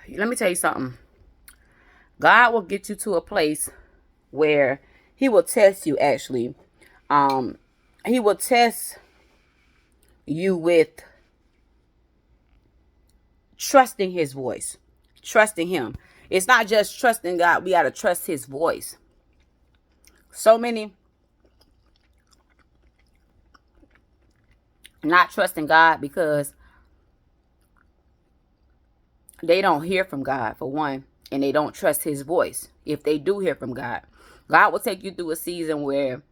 let me tell you something. God will get you to a place where he will test you actually. He will test you with trusting his voice. Trusting him. It's not just trusting God. We got to trust his voice. So many not trusting God because they don't hear from God, for one, and they don't trust his voice. If they do hear from God, God will take you through a season where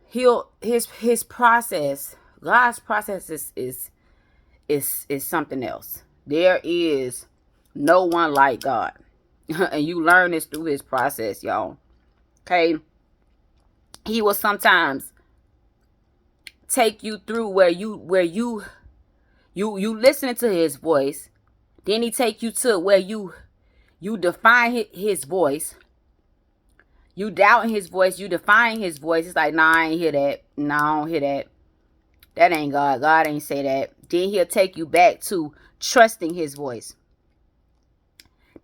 his process, God's process is something else. There is no one like God. And you learn this through his process, y'all. Okay? He will sometimes take you through where you listening to his voice. Then he take you to where you define his voice. You doubting his voice. You define his voice. It's like, nah, I ain't hear that. Nah, I don't hear that. That ain't God. God ain't say that. Then he'll take you back to trusting his voice.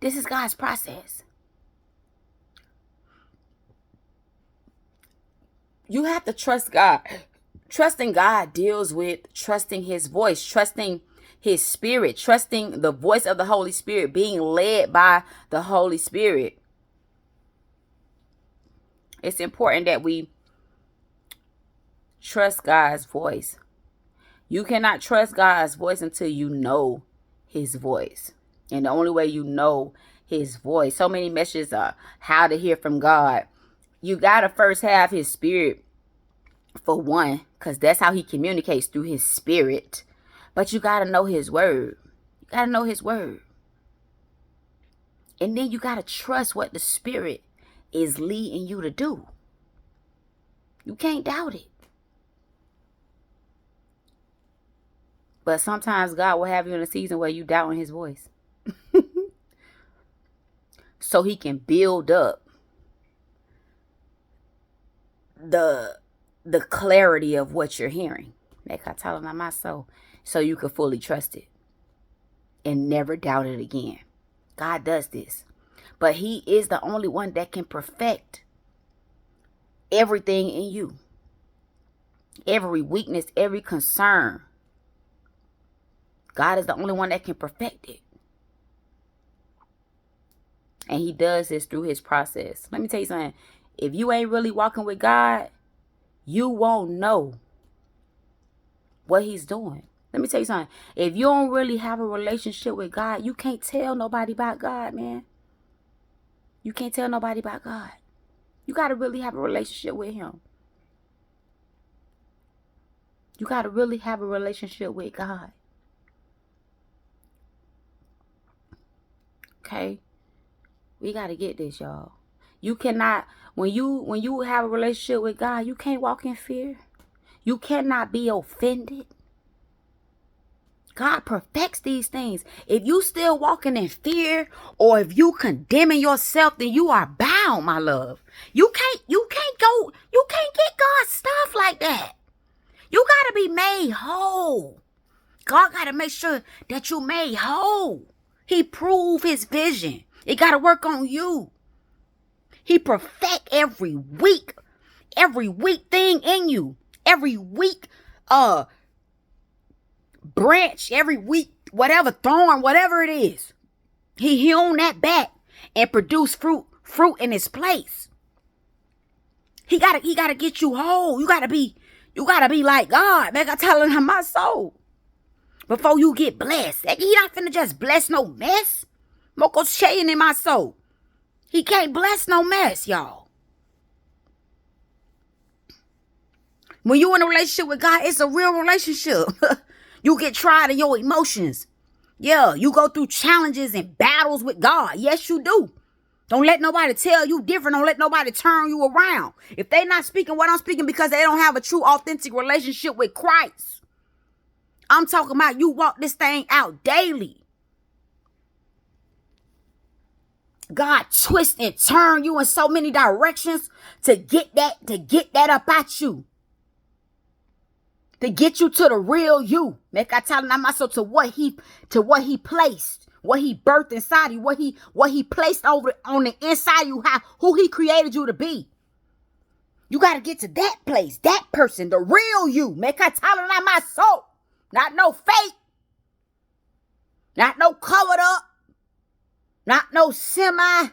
This is God's process. You have to trust God. Trusting God deals with trusting his voice, trusting his spirit, trusting the voice of the Holy Spirit, being led by the Holy Spirit. It's important that we trust God's voice. You cannot trust God's voice until you know his voice. And the only way you know his voice, so many messages are how to hear from God. You got to first have his spirit, for one, because that's how he communicates, through his spirit. But you got to know his word. You got to know his word. And then you got to trust what the spirit is leading you to do. You can't doubt it. But sometimes God will have you in a season where you doubting his voice. So he can build up the clarity of what you're hearing. So you can fully trust it and never doubt it again. God does this. But he is the only one that can perfect everything in you. Every weakness, every concern. God is the only one that can perfect it. And he does this through his process. Let me tell you something. If you ain't really walking with God, you won't know what he's doing. Let me tell you something. If you don't really have a relationship with God, you can't tell nobody about God, man. You can't tell nobody about God. You got to really have a relationship with him. You got to really have a relationship with God. Okay? We got to get this, y'all. You cannot, when you have a relationship with God, you can't walk in fear. You cannot be offended. God perfects these things. If you still walking in fear, or if you condemning yourself, then you are bound, my love. You can't get God's stuff like that. You got to be made whole. God got to make sure that you made whole. He proved his vision. It got to work on you. He perfect every weak thing in you. Every weak branch, every weak whatever thorn, whatever it is. He hewn that back and produced fruit in its place. He gotta get you whole. You gotta be like God. Man, I'm telling him my soul. Before you get blessed. He not finna just bless no mess. Moko's shaying in my soul. He can't bless no mess, y'all. When you in a relationship with God, it's a real relationship. You get tried in your emotions. Yeah, you go through challenges and battles with God. Yes, you do. Don't let nobody tell you different. Don't let nobody turn you around. If they not speaking what I'm speaking because they don't have a true, authentic relationship with Christ. I'm talking about you walk this thing out daily. God twist and turn you in so many directions to get that up at you. To get you to the real you. Make I tell him myself to what he placed what he birthed inside you, what he placed over on the inside of you, who he created you to be. You got to get to that place, that person, the real you. Make I tell it on my soul. Not no fake. Not no covered up. Not no semi.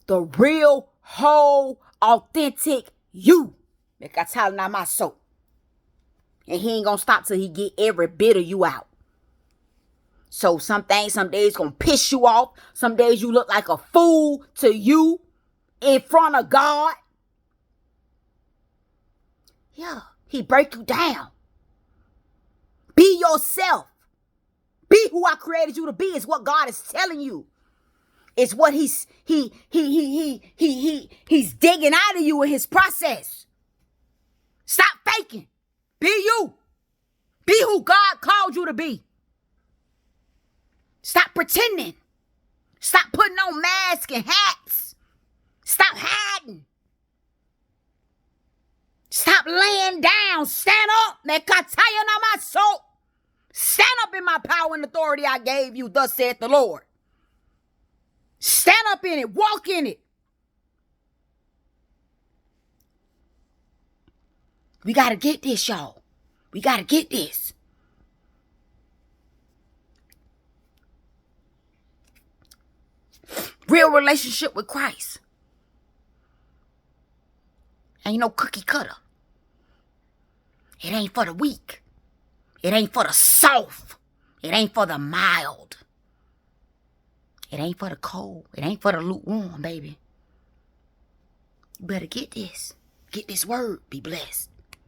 The real, whole, authentic you. Make I tell it on my soul. And he ain't going to stop till he get every bit of you out. So some days going to piss you off. Some days you look like a fool to you in front of God. Yeah, he break you down. Be yourself. Be who I created you to be is what God is telling you. It's what he's digging out of you in his process. Stop faking. Be you. Be who God called you to be. Stop pretending. Stop putting on masks and hats. Stop hiding. Stop laying down. Stand up. My soul. Stand up in my power and authority I gave you, thus saith the Lord. Stand up in it. Walk in it. We got to get this, y'all. We got to get this. Real relationship with Christ. Ain't no cookie cutter. It ain't for the weak. It ain't for the soft. It ain't for the mild. It ain't for the cold. It ain't for the lukewarm, baby. You better get this. Get this word. Be blessed.